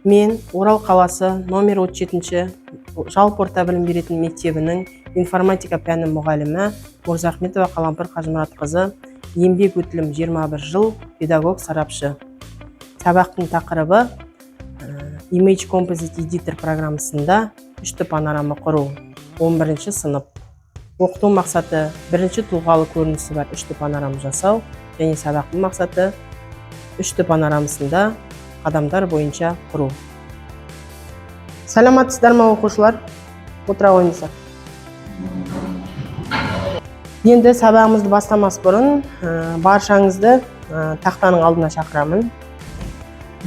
Мен Орал қаласы номер 37 жалпы орта білім беретін мектебінің информатика пәні мұғалімі Мұрзахметова Қалампыр Қажымұратқызы, еңбек өтілім 21 жыл, педагог сарапшы. Сабақтың тақырыбы Image Composite Editor программасында үшті панорама құру, 11 сынып. Оқыту мақсаты бірінші тұлғалы көрінісі бар үшті панорама жасау, және сабақтың мақсаты үшті панорамасында қадамдар бойынша құру. Саламатсыздар ма оқушылар? Отыра қойыңыздар. Енді сабағымызды бастамас бұрын баршаңызды тақтаның алдына шақырамын.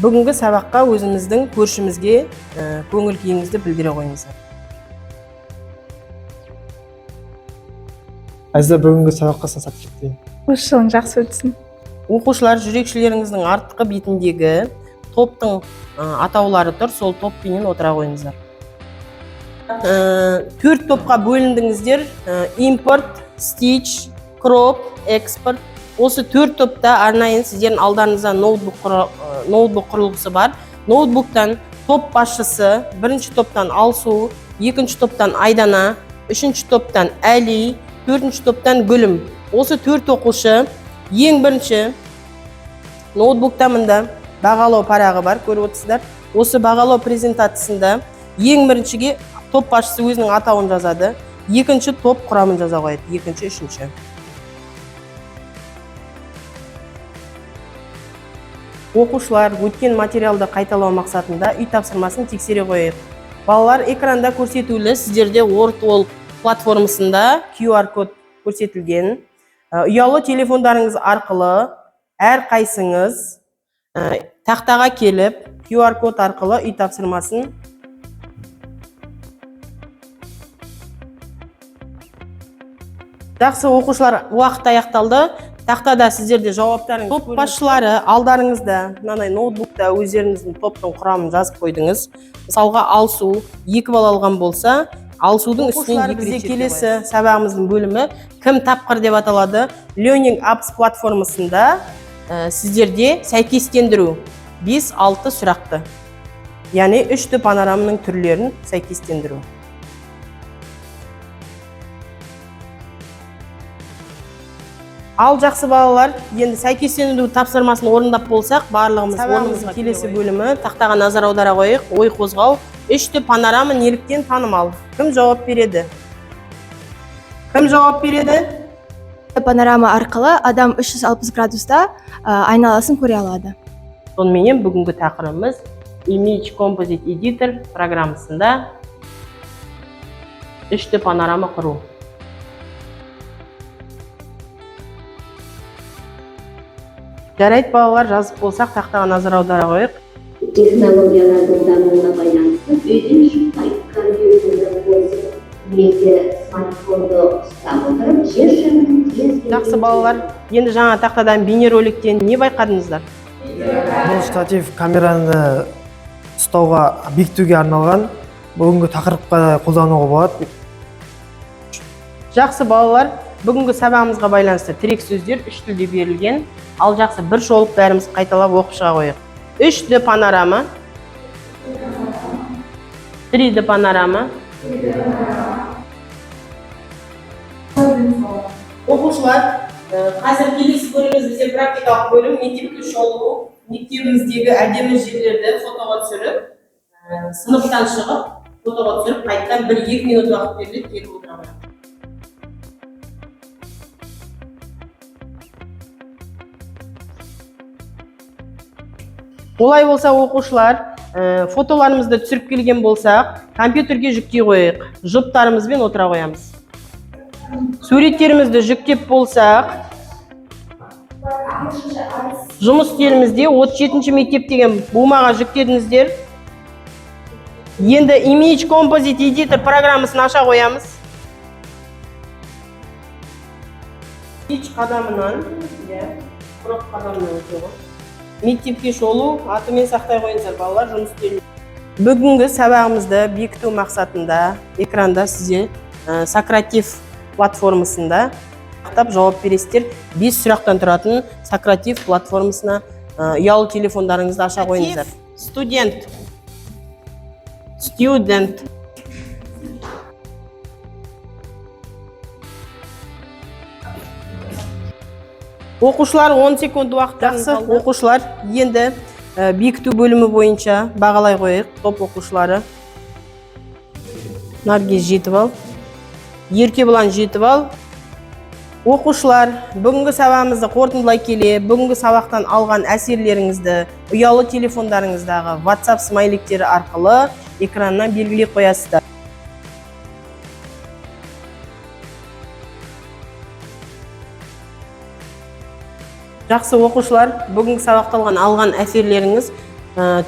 Бүгінгі сабаққа өзіміздің көршімізге көңіл күйіңізді білдіре қойыңыздар. Әзір бүгінгі сабаққа сәттілік тілеймін. Осы жылың жақсы өтсін. Оқушылар, жүрекшілеріңіздің артқы бетіндегі топтың атаулары тұр, сол топпенен отыра қойыңыздар. 4 топқа бөліндіңіздер: импорт, стич, кроп, экспорт. Осы 4 топта арнайын сіздердің алдарыңызда ноутбук құрылғысы бар. Ноутбуктан топ басшысы, бірінші топтан Алсу, екінші топтан Айдана, үшінші топтан Әли, төртінші топтан Гүлім. Осы 4 оқушы ең бірінші ноутбукта мында бағалау парағы бар, көріп отырсыздар. Осы бағалау презентациясында ең біріншіге топ басшысы өзінің атауын жазады, екінші топ құрамын жаза қояды, екінші, үшінші. Оқушылар өткен материалды қайталау мақсатында үй тапсырмасын тексере қойып. Балалар, экранда көрсетулі сіздерде Word платформасында QR код көрсетілген. Ұялы телефондарыңыз арқылы әр қайсыңыз тақтаға келіп, QR код арқылы үй тапсырмасын жақсы оқушылар, уақыт аяқталды. Тақтада сіздерде жауаптарыңыз. Топ басшылары алдарыңызда, мынандай ноутбукта өздеріңіздің топтың құрамын жазып қойдыңыз. Мысалға Алсу 2 балл алған болса, Алсудың үстінен бізде келесі сабағымыздың бөлімі кім тапқыр деп аталады. Learning Apps платформасында сіздерде сәйкестендіру 5-6 сұрақты. Яғни үшті панораманың түрлерін сәйкестендіру. Ал жақсы балалар, енді сәйкестендіру тапсырмасын орындап болсақ, барлығымыз орнымызға келесі бөлімі тақтаға назар аудара қойық, ой қозғау. Үшті панорама неліктен танымал? Кім жауап береді? Кім жауап береді? Панорама арқылы адам 360 градуста айналасын көре алады. Сонымен бүгінгі тақырыбымыз Image Composite Editor программасында үшті панорама құру. Жарайды балалар, жазып болсақ тақтаға назар аудара қойық. Технологиялардың дамуына байланысты үйден шықпай компьютерді қосып, немесе смартфонды ұстап отырып, жер шарының кез Жақсы балалар, енді жаңа тақтадан бейнероликтен не байқадыңыздар? Бұл штатив камераны ұстауға, бекітуге арналған, бүгінгі тақырыпқа қолдануға болады. Жақсы балалар, бүгінгі сабағымызға байланысты тірек сөздер 3 тілде берілген. Ал жақсы, бір шолып бәріміз қайталап оқып шыға қойық. 3D панорама, 3D панорама. Оқушылар, қазір келесі бөліміміз бізде практикалық бөлім, мектепке шолу, мектебіміздегі әдемі жерлерді фотоға түсіріп, сыныптан шығып, фотоға түсіріп, қайттан 1-2 минут уақыт беріліп келіп отырамын. Олай болса оқушылар, фотоларымызды түсіріп келген болсақ, компьютерге жүктей қойық, жұптарымызбен отыра қоямыз. Суреттерімізді жүктеп болсақ, жұмыс үстелімізде 37-ші мектеп деген бумаға жүктедіңіздер. Енді Image Composite Editor программасын аша қоямыз. Стич қадамынан, құрып қадамынан өтеді. Мектепке шолу атымен сақтай қойыңыздар балалар, жұмыс үстелінде. Бүгінгі сабағымызды бекіту мақсатында экранда сізде Сократив платформасында жауап бересіздер. 5 сұрақтан тұратын Сократив платформасына ұялы телефондарыңызды аша қойыңыздар. Студент Student. Оқушылар 10 секунд уақыт. Жақсы, оқушылар енді бекіту бөлімі бойынша бағалай қойық. Топ оқушылары. Наргиз 7 балл. Еркебұлан 7 балл. Оқушылар, бүгінгі сабағымызды қорытындылай келе, бүгінгі сабақтан алған әсерлеріңізді ұялы телефондарыңыздағы WhatsApp смайликтері арқылы экраннан белгілей қоясыздар. Жақсы оқушылар, бүгінгі сабақталған алған әсерлеріңіз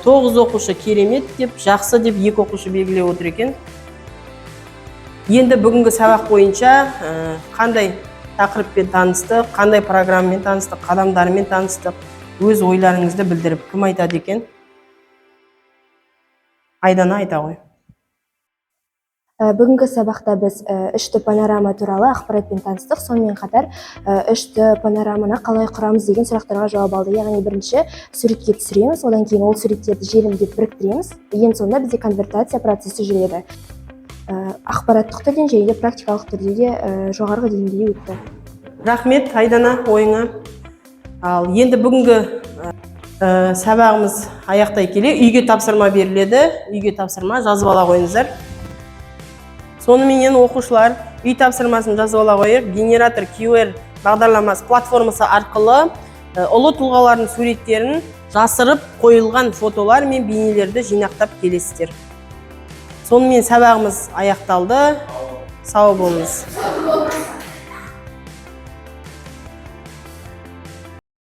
9 оқушы керемет деп, жақсы деп 2 оқушы белгілеп отыр екен. Енді бүгінгі сабақ бойынша қандай тақырыппен таныстық, қандай программамен таныстық, қадамдарымен таныстық, өз ойларыңызды білдіріп, кім айтады екен? Айдана айта ғой. Бүгінгі сабақта біз 3D панорама туралы ақпаратпен таныстық. Сонымен қатар 3D панораманы қалай құрамыз деген сұрақтарға жауап алды. Яғни бірінші суретке түсіреміз, одан кейін ол суреттерді желімдеп біріктіреміз. Ең соңында бізде конвертация процесі жүреді. Ақпараттық түрден және де практикалық түрде де жоғарғы деңгейде өтті. Рахмет, Айдана, ойыңа. Ал енді бүгінгі сабағымыз аяқтай келе, үйге тапсырма беріледі. Үйге тапсырма жазып ала қойыңыздар. Сонымен оқушылар үй тапсырмасын жазып ала қойып, генератор QR бағдарламасы платформасы арқылы ұлы тұлғалардың суреттерін жасырып қойылған фотолар мен бейнелерді жинақтап келесіздер. Сонымен сабағымыз аяқталды. Сау болыңыз.